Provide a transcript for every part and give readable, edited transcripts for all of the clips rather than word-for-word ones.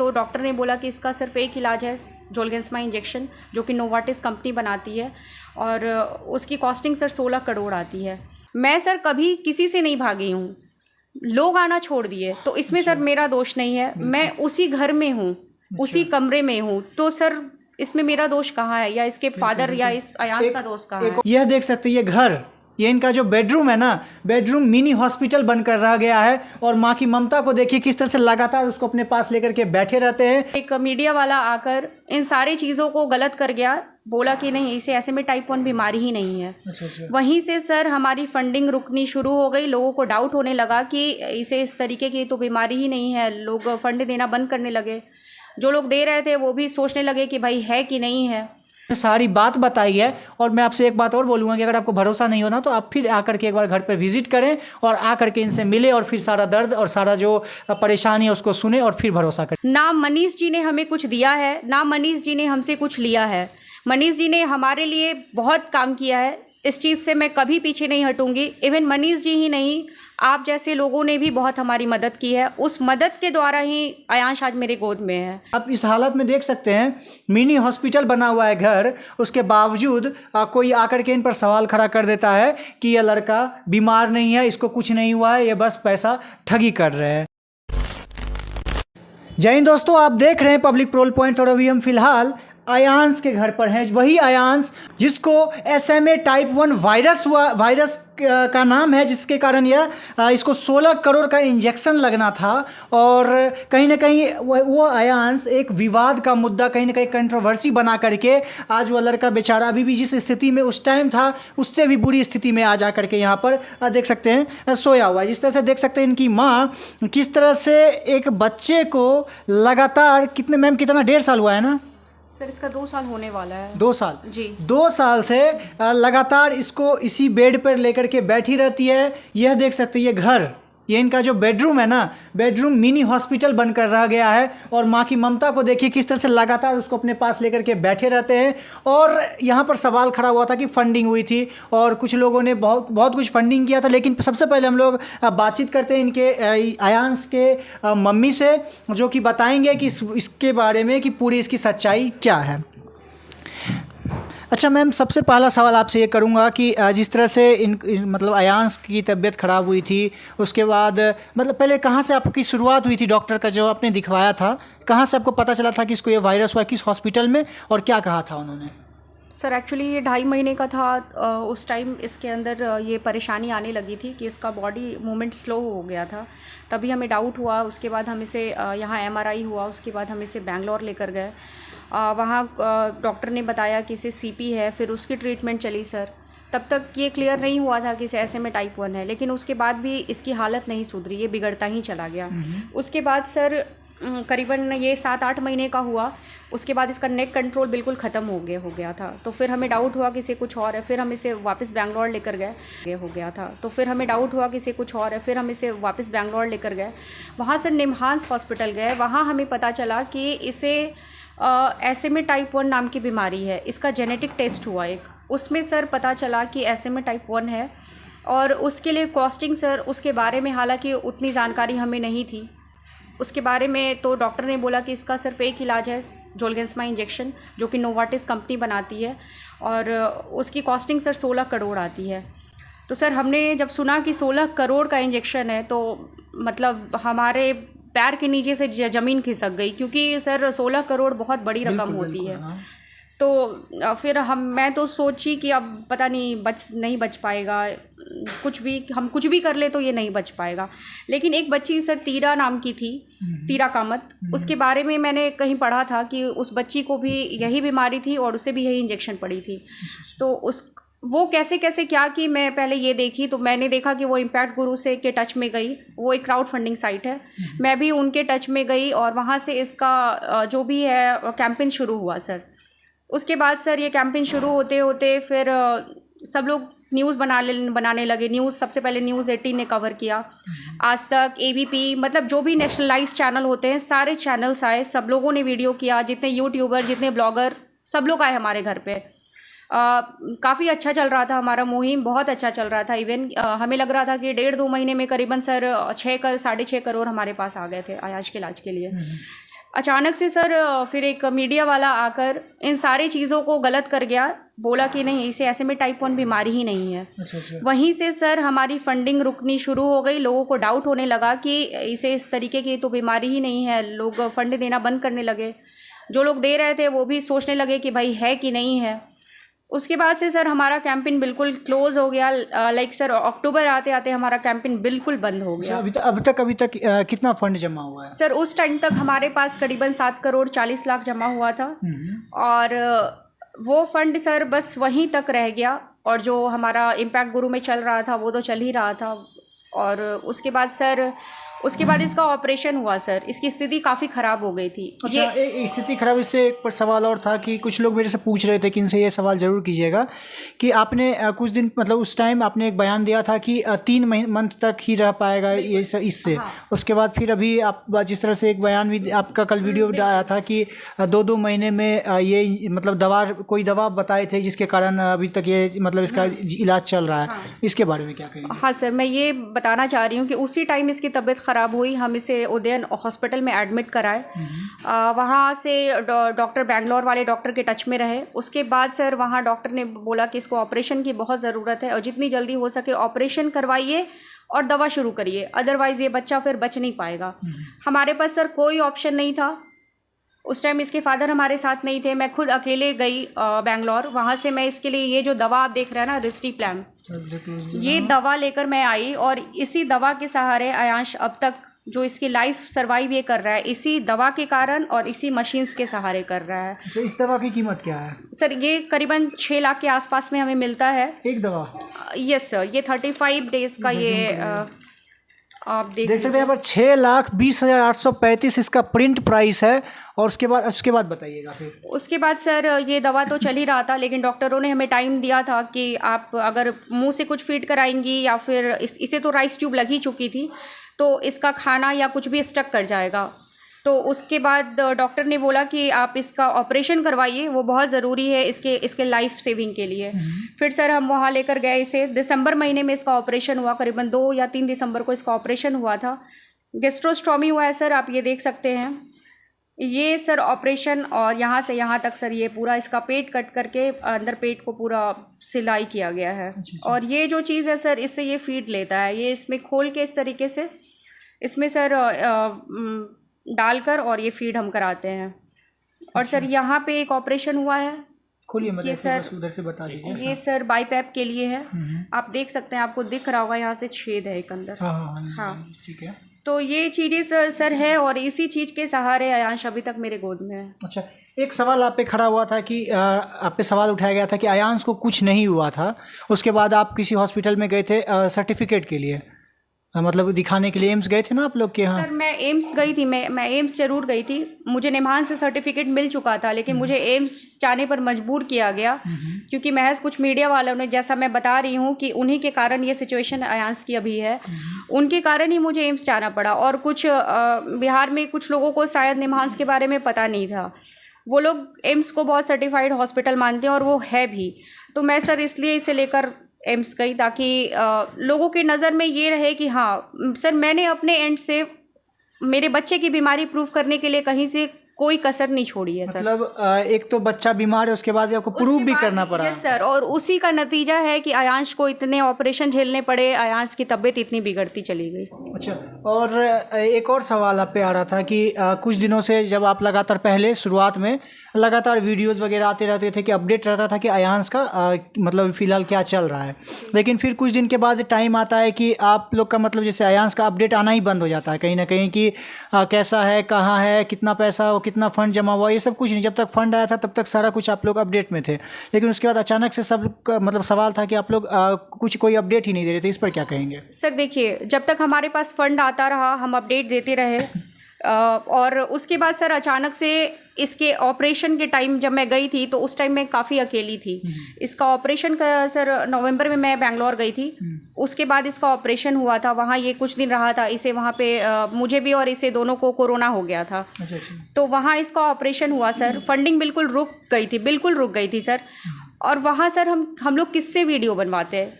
तो डॉक्टर ने बोला कि इसका सिर्फ एक इलाज है, जोलगेंसमा इंजेक्शन, जो कि नोवार्टिस कंपनी बनाती है और उसकी कॉस्टिंग सर 16 करोड़ आती है। मैं सर कभी किसी से नहीं भागी हूँ, लोग आना छोड़ दिए, तो इसमें सर मेरा दोष नहीं है। मैं उसी घर में हूँ, उसी कमरे में हूँ, तो सर इसमें मेरा दोष कहाँ है, या इसके फादर या इस अयांश का दोष कहाँ है? यह देख सकते हैं, ये घर, ये इनका जो बेडरूम है ना, बेडरूम मिनी हॉस्पिटल बनकर रह गया है। और माँ की ममता को देखिए किस तरह से लगातार उसको अपने पास लेकर के बैठे रहते हैं। एक मीडिया वाला आकर इन सारी चीज़ों को गलत कर गया, बोला कि नहीं, इसे ऐसे में टाइप 1 बीमारी ही नहीं है। अच्छा। वहीं से सर हमारी फंडिंग रुकनी शुरू हो गई, लोगों को डाउट होने लगा कि इसे इस तरीके की तो बीमारी ही नहीं है, लोग फंड देना बंद करने लगे। जो लोग दे रहे थे वो भी सोचने लगे कि भाई है कि नहीं है। सारी बात बताई है। और मैं आपसे एक बात और बोलूँगा कि अगर आपको भरोसा नहीं होना तो आप फिर आकर के एक बार घर पर विजिट करें और आकर के इनसे मिले और फिर सारा दर्द और सारा जो परेशानी है उसको सुने और फिर भरोसा करें। ना मनीष जी ने हमें कुछ दिया है, ना मनीष जी ने हमसे कुछ लिया है। मनीष जी ने हमारे लिए बहुत काम किया है, इस चीज़ से मैं कभी पीछे नहीं हटूंगी। इवन मनीष जी ही नहीं, आप जैसे लोगों ने भी बहुत हमारी मदद की है, उस मदद के द्वारा ही अयांश आज मेरे गोद में है। आप इस हालत में देख सकते हैं, मिनी हॉस्पिटल बना हुआ है घर, उसके बावजूद कोई आकर के इन पर सवाल खड़ा कर देता है कि यह लड़का बीमार नहीं है, इसको कुछ नहीं हुआ है, ये बस पैसा ठगी कर रहे हैं। जय हिंद दोस्तों, आप देख रहे हैं पब्लिक प्रोल पॉइंट्स और अभी हम फिलहाल अयांश के घर पर हैं। वही अयांश जिसको SMA टाइप 1 वायरस का नाम है, जिसके कारण इसको 16 करोड़ का इंजेक्शन लगना था। और कहीं ना कहीं वो अयांश एक विवाद का मुद्दा, कहीं ना कहीं कंट्रोवर्सी बना करके आज वो लड़का बेचारा अभी भी जिस स्थिति में उस टाइम था उससे भी बुरी स्थिति में आ जा करके यहाँ पर देख सकते हैं सोया हुआ है। जिस तरह से देख सकते हैं इनकी माँ किस तरह से एक बच्चे को लगातार कितना 1.5 साल हुआ है ना सर, इसका 2 साल होने वाला है। 2 साल जी, 2 साल से लगातार इसको इसी बेड पर लेकर के बैठी रहती है। यह देख सकते हैं, ये घर, ये इनका जो बेडरूम है ना, बेडरूम मिनी हॉस्पिटल बनकर रह गया है। और माँ की ममता को देखिए किस तरह से लगातार उसको अपने पास लेकर के बैठे रहते हैं। और यहाँ पर सवाल खड़ा हुआ था कि फंडिंग हुई थी और कुछ लोगों ने बहुत कुछ फंडिंग किया था। लेकिन सबसे पहले हम लोग बातचीत करते हैं इनके अयांश के मम्मी से, जो कि बताएंगे कि इसके बारे में कि पूरी इसकी सच्चाई क्या है। अच्छा मैम, सबसे पहला सवाल आपसे ये करूँगा कि जिस तरह से मतलब अयांश की तबीयत ख़राब हुई थी, उसके बाद मतलब पहले कहाँ से आपकी शुरुआत हुई थी? डॉक्टर का जो आपने दिखवाया था, कहाँ से आपको पता चला था कि इसको ये वायरस हुआ, किस हॉस्पिटल में, और क्या कहा था उन्होंने? सर एक्चुअली ये 2.5 महीने का था। उस टाइम इसके अंदर ये परेशानी आने लगी थी कि इसका बॉडी मूवमेंट स्लो हो गया था, तभी हमें डाउट हुआ। उसके बाद हम इसे यहाँ MRI हुआ, उसके बाद हम इसे बेंगलोर लेकर गए। वहाँ डॉक्टर ने बताया कि इसे CP है, फिर उसकी ट्रीटमेंट चली सर। तब तक ये क्लियर नहीं हुआ था कि इसे SMA टाइप 1 है, लेकिन उसके बाद भी इसकी हालत नहीं सुधरी, ये बिगड़ता ही चला गया। उसके बाद सर करीबन ये 7-8 महीने का हुआ। उसके बाद इसका नेट कंट्रोल बिल्कुल ख़त्म हो गया था। तो फिर हमें डाउट हुआ कि इसे कुछ और है, फिर हम इसे वापस बेंगलोर लेकर गए हो गया था। तो फिर हमें डाउट हुआ कि इसे कुछ और है, फिर हम इसे वापस बेंगलोर लेकर गए। वहाँ सर निमहांस हॉस्पिटल गए, वहाँ हमें पता चला कि इसे SMA टाइप 1 नाम की बीमारी है। इसका जेनेटिक टेस्ट हुआ एक, उसमें सर पता चला कि SMA टाइप 1 है। और उसके लिए कॉस्टिंग सर, उसके बारे में हालांकि उतनी जानकारी हमें नहीं थी उसके बारे में। तो डॉक्टर ने बोला कि इसका सिर्फ एक इलाज है, जोलगेंसमा इंजेक्शन, जो कि नोवार्टिस कंपनी बनाती है और उसकी कॉस्टिंग सर 16 करोड़ आती है। तो सर हमने जब सुना कि 16 करोड़ का इंजेक्शन है तो मतलब हमारे पैर के नीचे से ज़मीन खिसक गई, क्योंकि सर 16 करोड़ बहुत बड़ी रकम होती है। हाँ। तो फिर मैं तो सोची कि अब पता नहीं बच पाएगा, हम कुछ भी कर ले तो ये नहीं बच पाएगा। लेकिन एक बच्ची सर तीरा नाम की थी, तीरा कामत, उसके बारे में मैंने कहीं पढ़ा था कि उस बच्ची को भी यही बीमारी थी और उसे भी यही इंजेक्शन पड़ी थी। तो वो कैसे क्या कि मैं पहले ये देखी, तो मैंने देखा कि वो इम्पैक्ट गुरु से के टच में गई। वो एक क्राउड फंडिंग साइट है, मैं भी उनके टच में गई और वहाँ से इसका जो भी है कैंपेन शुरू हुआ सर। उसके बाद सर ये कैंपेन शुरू होते होते फिर सब लोग न्यूज़ बनाने लगे। न्यूज़ सबसे पहले न्यूज़ 18 ने कवर किया, आज तक, ABP, मतलब जो भी नेशनलाइज्ड चैनल होते हैं सारे चैनल्स आए, सब लोगों ने वीडियो किया। जितने यूट्यूबर, जितने ब्लॉगर, सब लोग आए हमारे घर पे। काफ़ी अच्छा चल रहा था हमारा मुहिम, बहुत अच्छा चल रहा था। इवन हमें लग रहा था कि 1.5-2 महीने में करीबन सर 6-6.5 करोड़ हमारे पास आ गए थे अयांश के इलाज के लिए। अचानक से सर फिर एक मीडिया वाला आकर इन सारी चीज़ों को गलत कर गया, बोला कि नहीं इसे ऐसे में टाइप 1 बीमारी ही नहीं है। अच्छा। वहीं से सर हमारी फंडिंग रुकनी शुरू हो गई, लोगों को डाउट होने लगा कि इसे इस तरीके की तो बीमारी ही नहीं है, लोग फंड देना बंद करने लगे। जो लोग दे रहे थे वो भी सोचने लगे कि भाई है कि नहीं है। उसके बाद से सर हमारा कैंपेन बिल्कुल क्लोज़ हो गया। लाइक सर अक्टूबर आते आते हमारा कैंपेन बिल्कुल बंद हो गया। अभी तक कितना फंड जमा हुआ है? सर उस टाइम तक हमारे पास करीबन 7 करोड़ 40 लाख जमा हुआ था और वो फंड सर बस वहीं तक रह गया। और जो हमारा इम्पैक्ट गुरु में चल रहा था वो तो चल ही रहा था। और उसके बाद इसका ऑपरेशन हुआ सर, इसकी स्थिति काफ़ी ख़राब हो गई थी। अच्छा, स्थिति खराब। इससे एक पर सवाल और था कि कुछ लोग मेरे से पूछ रहे थे कि इनसे ये सवाल ज़रूर कीजिएगा कि आपने कुछ दिन मतलब उस टाइम आपने एक बयान दिया था कि 3 मंथ तक ही रह पाएगा ये इससे। हाँ। उसके बाद फिर अभी आप जिस तरह से एक बयान भी आपका कल वीडियो आया था कि 2 महीने में ये मतलब कोई दवा बताए थे जिसके कारण अभी तक ये मतलब इसका इलाज चल रहा है। हाँ। इसके बारे में क्या कहेंगे? हाँ सर, मैं ये बताना चाह रही हूँ कि उसी टाइम इसकी तबीयत ख़राब हुई, हम इसे उदयन हॉस्पिटल में एडमिट कराए। वहाँ से डॉक्टर बेंगलोर वाले डॉक्टर के टच में रहे। उसके बाद सर वहाँ डॉक्टर ने बोला कि इसको ऑपरेशन की बहुत ज़रूरत है और जितनी जल्दी हो सके ऑपरेशन करवाइए और दवा शुरू करिए, अदरवाइज़ ये बच्चा फिर बच नहीं पाएगा। हमारे पास सर कोई ऑप्शन नहीं था। उस टाइम इसके फादर हमारे साथ नहीं थे, मैं खुद अकेले गई बेंगलोर। वहाँ से मैं इसके लिए ये जो दवा आप देख रहे हैं ना, रिस्टीप्लाम, ये दवा लेकर मैं आई और इसी दवा के सहारे आयांश अब तक जो इसकी लाइफ सर्वाइव ये कर रहा है, इसी दवा के कारण और इसी मशीन्स के सहारे कर रहा है। तो इस दवा की कीमत क्या है सर? ये करीबन 6 लाख के आसपास में हमें मिलता है एक दवा। यस सर, ये 35 डेज का ये आप देख सकते हैं यहाँ पर 6,20,835 इसका प्रिंट प्राइस है। और उसके बाद बताइएगा फिर। उसके बाद सर ये दवा तो चल ही रहा था, लेकिन डॉक्टरों ने हमें टाइम दिया था कि आप अगर मुंह से कुछ फीड कराएंगी या फिर इसे तो राइस ट्यूब लगी चुकी थी तो इसका खाना या कुछ भी स्टक कर जाएगा। तो उसके बाद डॉक्टर ने बोला कि आप इसका ऑपरेशन करवाइए, वो बहुत ज़रूरी है इसके लाइफ सेविंग के लिए। फिर सर हम वहाँ लेकर गए इसे। दिसंबर महीने में इसका ऑपरेशन हुआ, करीबन 2 या 3 दिसंबर को इसका ऑपरेशन हुआ था। गैस्ट्रोस्टॉमी हुआ है सर, आप ये देख सकते हैं। ये सर ऑपरेशन और यहाँ से यहाँ तक सर ये पूरा इसका पेट कट करके अंदर पेट को पूरा सिलाई किया गया है। और ये जो चीज़ है सर, इससे ये फीड लेता है, ये इसमें खोल के इस तरीके से इसमें सर डालकर और ये फीड हम कराते हैं। और सर यहाँ पे एक ऑपरेशन हुआ है, खोलिए मतलब ये सर उधर से बता दीजिए। ये सर बाईपैप के लिए है, आप देख सकते हैं, आपको दिख रहा होगा यहाँ से छेद है एक अंदर। हाँ ठीक है। तो ये चीज़ें सर है और इसी चीज़ के सहारे आयांश अभी तक मेरे गोद में है। अच्छा, एक सवाल आप पे खड़ा हुआ था कि आप पे सवाल उठाया गया था कि आयांश को कुछ नहीं हुआ था, उसके बाद आप किसी हॉस्पिटल में गए थे सर्टिफिकेट के लिए, मतलब दिखाने के लिए एम्स गए थे ना आप लोग के यहाँ? सर मैं एम्स गई थी, मैं एम्स ज़रूर गई थी। मुझे निमान से सर्टिफिकेट मिल चुका था, लेकिन मुझे एम्स जाने पर मजबूर किया गया क्योंकि महज कुछ मीडिया वालों ने, जैसा मैं बता रही हूँ कि उन्हीं के कारण ये सिचुएशन आयांश की अभी है, उनके कारण ही मुझे एम्स जाना पड़ा। और कुछ बिहार में कुछ लोगों को शायद निमांस के बारे में पता नहीं था, वो लोग एम्स को बहुत सर्टिफाइड हॉस्पिटल मानते हैं और वो है भी। तो मैं सर इसलिए इसे लेकर एम्स गई ताकि लोगों की नज़र में ये रहे कि हाँ सर मैंने अपने एंड से मेरे बच्चे की बीमारी प्रूव करने के लिए कहीं से कोई कसर नहीं छोड़ी है सर। मतलब एक तो बच्चा बीमार है, उसके बाद आपको प्रूव भी करना पड़ा। यस सर, और उसी का नतीजा है कि आयांश को इतने ऑपरेशन झेलने पड़े, आयांश की तबीयत इतनी बिगड़ती चली गई। अच्छा, और एक और सवाल आप पे आ रहा था कि कुछ दिनों से जब आप लगातार पहले शुरुआत में लगातार वीडियोज़ वगैरह आते रहते थे कि अपडेट रहता था कि आयांश का मतलब फ़िलहाल क्या चल रहा है, लेकिन फिर कुछ दिन के बाद टाइम आता है कि आप लोग का मतलब जैसे आयांश का अपडेट आना ही बंद हो जाता है कहीं ना कहीं कि कैसा है, कहाँ है, कितना पैसा, कितना फंड जमा हुआ, ये सब कुछ नहीं। जब तक फंड आया था तब तक सारा कुछ आप लोग अपडेट में थे, लेकिन उसके बाद अचानक से सब मतलब सवाल था कि आप लोग कोई अपडेट ही नहीं दे रहे थे। इस पर क्या कहेंगे? सर देखिए, जब तक हमारे पास फंड आता रहा हम अपडेट देते रहे, और उसके बाद सर अचानक से इसके ऑपरेशन के टाइम जब मैं गई थी तो उस टाइम मैं काफ़ी अकेली थी। इसका ऑपरेशन का सर नवंबर में मैं बेंगलोर गई थी, उसके बाद इसका ऑपरेशन हुआ था, वहाँ ये कुछ दिन रहा था। इसे वहाँ पे मुझे भी और इसे दोनों को कोरोना हो गया था। तो वहाँ इसका ऑपरेशन हुआ सर, फंडिंग बिल्कुल रुक गई थी सर। और वहाँ सर हम लोग किससे वीडियो बनवाते हैं?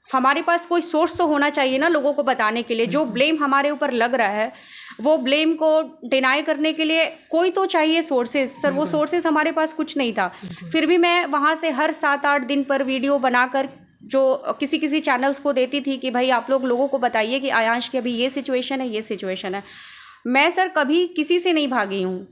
हमारे पास कोई सोर्स तो होना चाहिए ना लोगों को बताने के लिए। जो ब्लेम हमारे ऊपर लग रहा है वो ब्लेम को डिनाई करने के लिए कोई तो चाहिए सोर्सेज। सर वो सोर्सेज हमारे पास कुछ नहीं था, फिर भी मैं वहाँ से हर 7-8 दिन पर वीडियो बनाकर जो किसी किसी चैनल्स को देती थी कि भाई आप लोगों को बताइए कि आयांश की अभी ये सिचुएशन है, ये सिचुएशन है। मैं सर कभी किसी से नहीं भागी हूँ,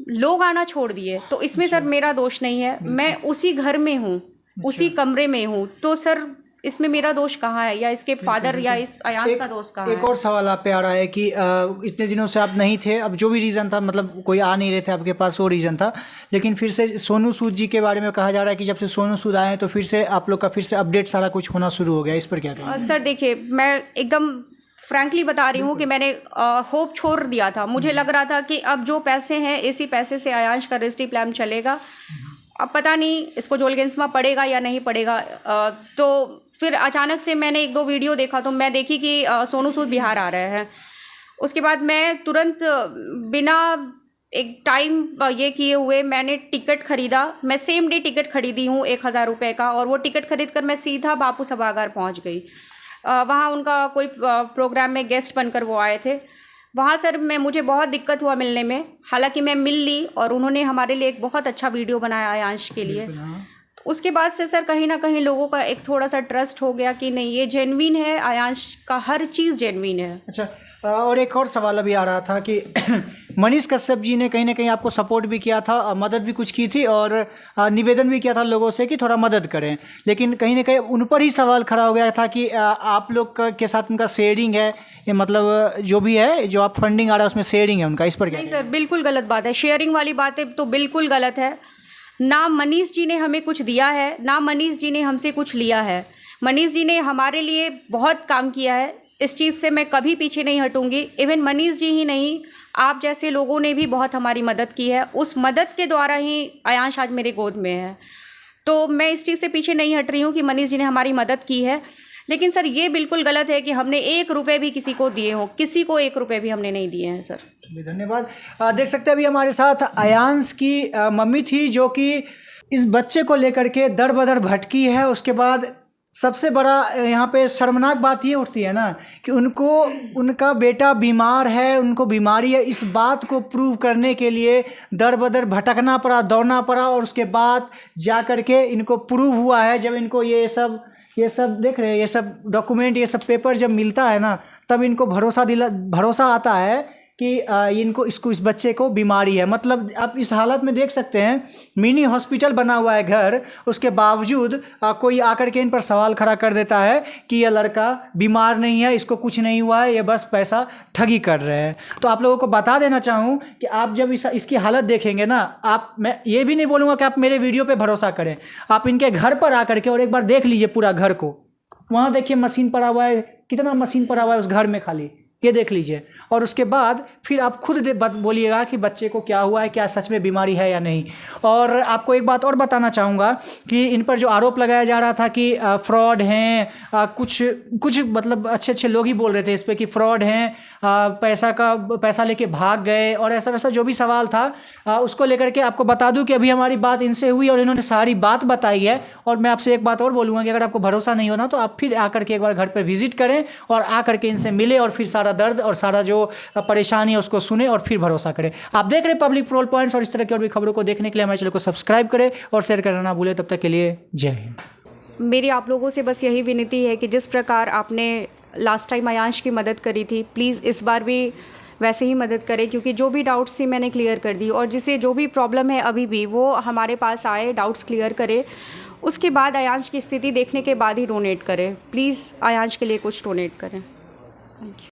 लोग आना छोड़ दिए, तो इसमें सर मेरा दोष नहीं है। मैं उसी घर में हूँ, उसी कमरे में हूँ, तो सर इसमें मेरा दोष कहाँ है, या इसके फादर या इस आयांश का दोष कहाँ है? एक और सवाल आप पे आ रहा है कि इतने दिनों से आप नहीं थे, अब जो भी रीज़न था, मतलब कोई आ नहीं रहे थे आपके पास, वो रीज़न था, लेकिन फिर से सोनू सूद जी के बारे में कहा जा रहा है कि जब से सोनू सूद आए तो फिर से आप लोग का फिर से अपडेट सारा कुछ होना शुरू हो गया, इस पर क्या कहेंगे? सर देखिए, मैं एकदम फ्रैंकली बता रही हूँ कि मैंने होप छोड़ दिया था। मुझे लग रहा था कि अब जो पैसे हैं इसी पैसे से आयांश का रेस्टी प्लान चलेगा। अब पता नहीं इसको जोलगेंसमा पड़ेगा या नहीं पड़ेगा। तो फिर अचानक से मैंने 1-2 वीडियो देखा, तो मैं देखी कि सोनू सूद बिहार आ रहे हैं। उसके बाद मैं तुरंत बिना एक टाइम ये किए हुए मैंने टिकट खरीदा। मैं सेम डे टिकट खरीदी हूँ 1000 रुपये का, और वो टिकट खरीद कर मैं सीधा बापू सभागार पहुँच गई। वहाँ उनका कोई प्रोग्राम में गेस्ट बनकर वो आए थे। वहाँ सर मुझे बहुत दिक्कत हुआ मिलने में, हालांकि मैं मिल ली और उन्होंने हमारे लिए एक बहुत अच्छा वीडियो बनाया आयांश के लिए। उसके बाद से सर कहीं ना कहीं लोगों का एक थोड़ा सा ट्रस्ट हो गया कि नहीं, ये जेन्युइन है, आयांश का हर चीज़ जेन्युइन है। अच्छा, और एक और सवाल अभी आ रहा था कि मनीष कश्यप जी ने कहीं ना कहीं आपको सपोर्ट भी किया था, मदद भी कुछ की थी, और निवेदन भी किया था लोगों से कि थोड़ा मदद करें, लेकिन कहीं ना कहीं उन पर ही सवाल खड़ा हो गया था कि आप लोग के साथ उनका शेयरिंग है, ये मतलब जो भी है, जो आप फंडिंग आ रहा है उसमें शेयरिंग है उनका, इस पर क्या? नहीं सर, बिल्कुल गलत बात है। शेयरिंग वाली बातें तो बिल्कुल गलत है। ना मनीष जी ने हमें कुछ दिया है, ना मनीष जी ने हमसे कुछ लिया है। मनीष जी ने हमारे लिए बहुत काम किया है, इस चीज़ से मैं कभी पीछे नहीं हटूंगी। इवन मनीष जी ही नहीं, आप जैसे लोगों ने भी बहुत हमारी मदद की है। उस मदद के द्वारा ही आयांश आज मेरे गोद में है। तो मैं इस चीज़ से पीछे नहीं हट रही हूँ कि मनीष जी ने हमारी मदद की है, लेकिन सर ये बिल्कुल गलत है कि हमने 1 रुपये भी किसी को दिए हों। किसी को 1 रुपये भी हमने नहीं दिए हैं सर। धन्यवाद। देख सकते हैं अभी हमारे साथ आयांश की मम्मी थी, जो कि इस बच्चे को लेकर के दर बदर भटकी है। उसके बाद सबसे बड़ा यहाँ पे शर्मनाक बात ये उठती है ना कि उनका बेटा बीमार है, उनको बीमारी है, इस बात को प्रूव करने के लिए दर बदर भटकना पड़ा, दौड़ना पड़ा, और उसके बाद जा कर के इनको प्रूव हुआ है। जब इनको ये सब देख रहे हैं, ये सब डॉक्यूमेंट, ये सब पेपर जब मिलता है ना, तब इनको भरोसा आता है कि इस बच्चे को बीमारी है। मतलब आप इस हालत में देख सकते हैं, मिनी हॉस्पिटल बना हुआ है घर, उसके बावजूद कोई आकर के इन पर सवाल खड़ा कर देता है कि यह लड़का बीमार नहीं है, इसको कुछ नहीं हुआ है, ये बस पैसा ठगी कर रहे हैं। तो आप लोगों को बता देना चाहूँ कि आप जब इसकी हालत देखेंगे ना, मैं ये भी नहीं बोलूँगा कि आप मेरे वीडियो पर भरोसा करें। आप इनके घर पर आकर के और एक बार देख लीजिए पूरा घर को। वहाँ देखिए मशीन पड़ा हुआ है, कितना मशीन पड़ा हुआ है उस घर में खाली, ये देख लीजिए। और उसके बाद फिर आप खुद बोलिएगा कि बच्चे को क्या हुआ है, क्या सच में बीमारी है या नहीं। और आपको एक बात और बताना चाहूँगा कि इन पर जो आरोप लगाया जा रहा था कि फ्रॉड हैं, कुछ मतलब अच्छे लोग ही बोल रहे थे इस पर कि फ्रॉड हैं, पैसा लेके भाग गए, और ऐसा वैसा जो भी सवाल था, उसको लेकर के आपको बता दूं कि अभी हमारी बात इनसे हुई और इन्होंने सारी बात बताई है। और मैं आपसे एक बात और बोलूँगा कि अगर आपको भरोसा नहीं होना तो आप फिर आकर के एक बार घर पर विजिट करें और आकर के इनसे मिले और फिर सारा दर्द और सारा जो परेशानी है उसको सुने और फिर भरोसा करें। आप देख रहे हैं पब्लिक प्रोल पॉइंट्स, और इस तरह की और भी खबरों को देखने के लिए हमारे चैनल को सब्सक्राइब करें और शेयर करना ना भूलें। तब तक के लिए जय हिंद। मेरी आप लोगों से बस यही विनती है कि जिस प्रकार आपने लास्ट टाइम आयांश की मदद करी थी, प्लीज़ इस बार भी वैसे ही मदद करें, क्योंकि जो भी डाउट्स थी मैंने क्लियर कर दी, और जिसे जो भी प्रॉब्लम है अभी भी वो हमारे पास आए, डाउट्स क्लियर करे, उसके बाद आयांश की स्थिति देखने के बाद ही डोनेट करें। प्लीज़ आयांश के लिए कुछ डोनेट करें। Thank you.